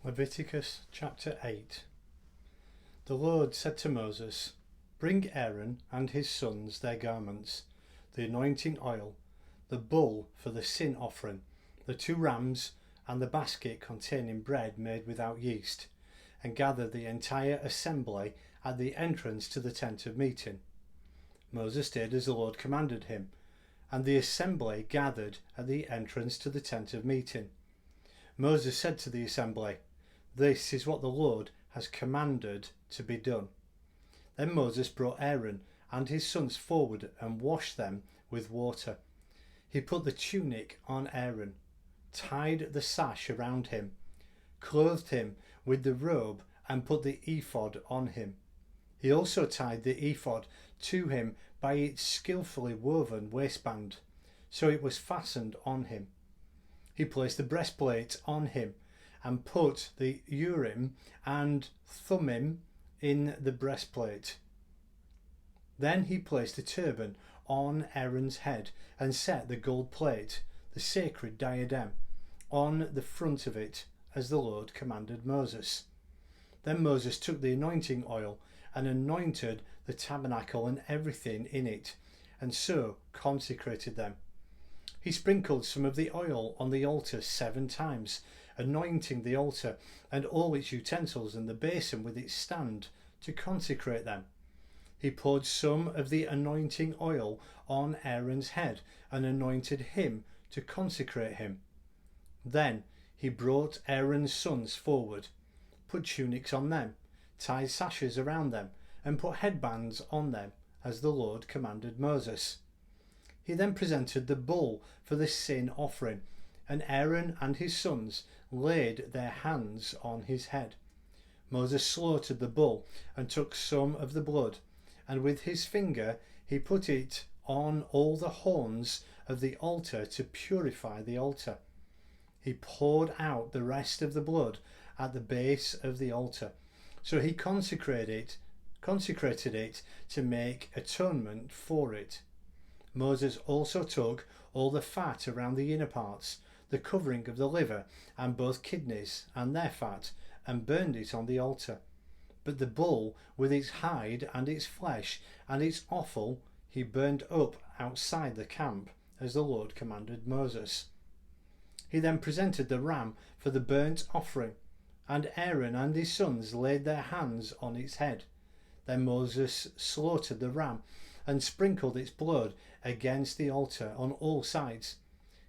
Leviticus chapter 8. The Lord said to Moses, "Bring Aaron and his sons their garments, the anointing oil, the bull for the sin offering, the 2 rams, and the basket containing bread made without yeast, and gather the entire assembly at the entrance to the tent of meeting." Moses did as the Lord commanded him, and the assembly gathered at the entrance to the tent of meeting. Moses said to the assembly, "This is what the Lord has commanded to be done." Then Moses brought Aaron and his sons forward and washed them with water. He put the tunic on Aaron, tied the sash around him, clothed him with the robe, and put the ephod on him. He also tied the ephod to him by its skillfully woven waistband, so it was fastened on him. He placed the breastplate on him and put the Urim and Thummim in the breastplate. Then he placed a turban on Aaron's head and set the gold plate, the sacred diadem, on the front of it, as the Lord commanded Moses. Then Moses took the anointing oil and anointed the tabernacle and everything in it, and so consecrated them. He sprinkled some of the oil on the altar 7 times, anointing the altar and all its utensils and the basin with its stand, to consecrate them. He poured some of the anointing oil on Aaron's head and anointed him to consecrate him. Then he brought Aaron's sons forward, put tunics on them, tied sashes around them, and put headbands on them, as the Lord commanded Moses. He then presented the bull for the sin offering, and Aaron and his sons laid their hands on his head. Moses slaughtered the bull and took some of the blood, and with his finger he put it on all the horns of the altar to purify the altar. He poured out the rest of the blood at the base of the altar. So he consecrated it to make atonement for it. Moses also took all the fat around the inner parts, the covering of the liver, and both kidneys and their fat, and burned it on the altar. But the bull with its hide and its flesh and its offal he burned up outside the camp, as the Lord commanded Moses. He then presented the ram for the burnt offering, and Aaron and his sons laid their hands on its head. Then Moses slaughtered the ram and sprinkled its blood against the altar on all sides.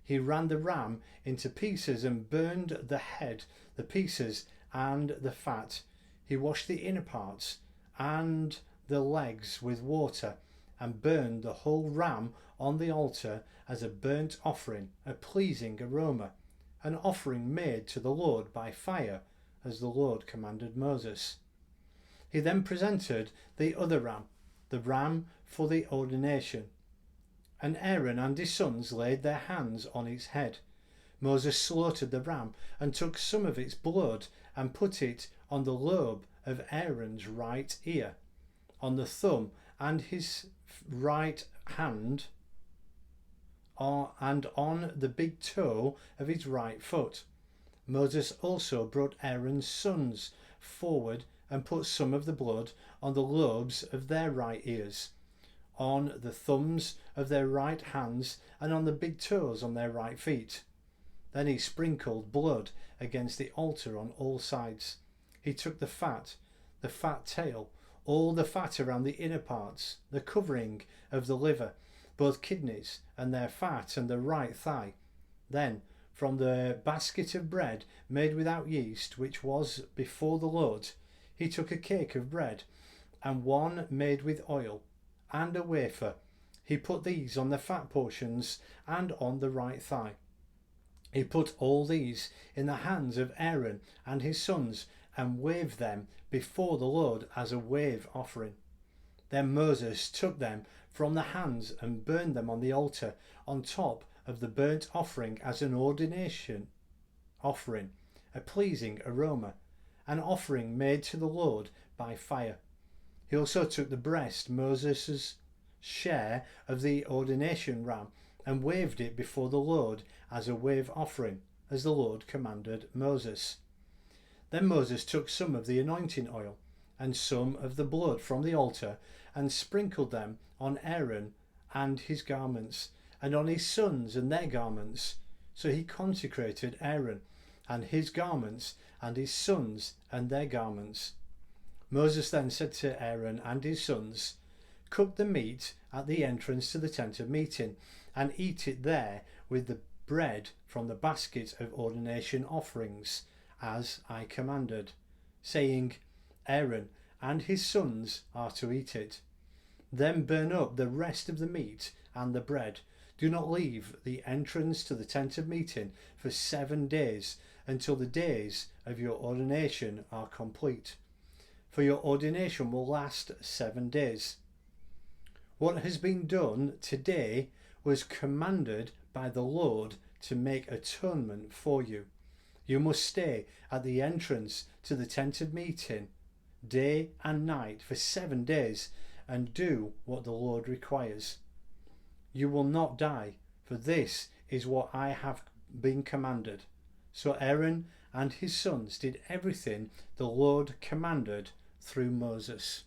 He ran the ram into pieces and burned the head, the pieces, and the fat. He washed the inner parts and the legs with water and burned the whole ram on the altar as a burnt offering, a pleasing aroma, an offering made to the Lord by fire, as the Lord commanded Moses. He then presented the other ram, the ram for the ordination, and Aaron and his sons laid their hands on its head. Moses slaughtered the ram and took some of its blood and put it on the lobe of Aaron's right ear, on the thumb and his right hand, and on the big toe of his right foot. Moses also brought Aaron's sons forward and put some of the blood on the lobes of their right ears, on the thumbs of their right hands, and on the big toes on their right feet. Then he sprinkled blood against the altar on all sides. He took the fat tail, all the fat around the inner parts, the covering of the liver, both kidneys and their fat, and the right thigh. Then from the basket of bread made without yeast, which was before the Lord, he took a cake of bread and one made with oil, and a wafer. He put these on the fat portions and on the right thigh. He put all these in the hands of Aaron and his sons and waved them before the Lord as a wave offering. Then Moses took them from the hands and burned them on the altar on top of the burnt offering as an ordination offering, a pleasing aroma, an offering made to the Lord by fire. He also took the breast, Moses' share of the ordination ram, and waved it before the Lord as a wave offering, as the Lord commanded Moses. Then Moses took some of the anointing oil and some of the blood from the altar and sprinkled them on Aaron and his garments and on his sons and their garments. So he consecrated Aaron and his garments and his sons and their garments. Moses then said to Aaron and his sons, "Cook the meat at the entrance to the tent of meeting and eat it there with the bread from the basket of ordination offerings, as I commanded," saying, "Aaron and his sons are to eat it. Then burn up the rest of the meat and the bread. Do not leave the entrance to the tent of meeting for 7 days until the days of your ordination are complete. For your ordination will last 7 days. What has been done today was commanded by the Lord to make atonement for you. You must stay at the entrance to the tent of meeting day and night for 7 days and do what the Lord requires. You will not die, for this is what I have been commanded." So Aaron and his sons did everything the Lord commanded through Moses.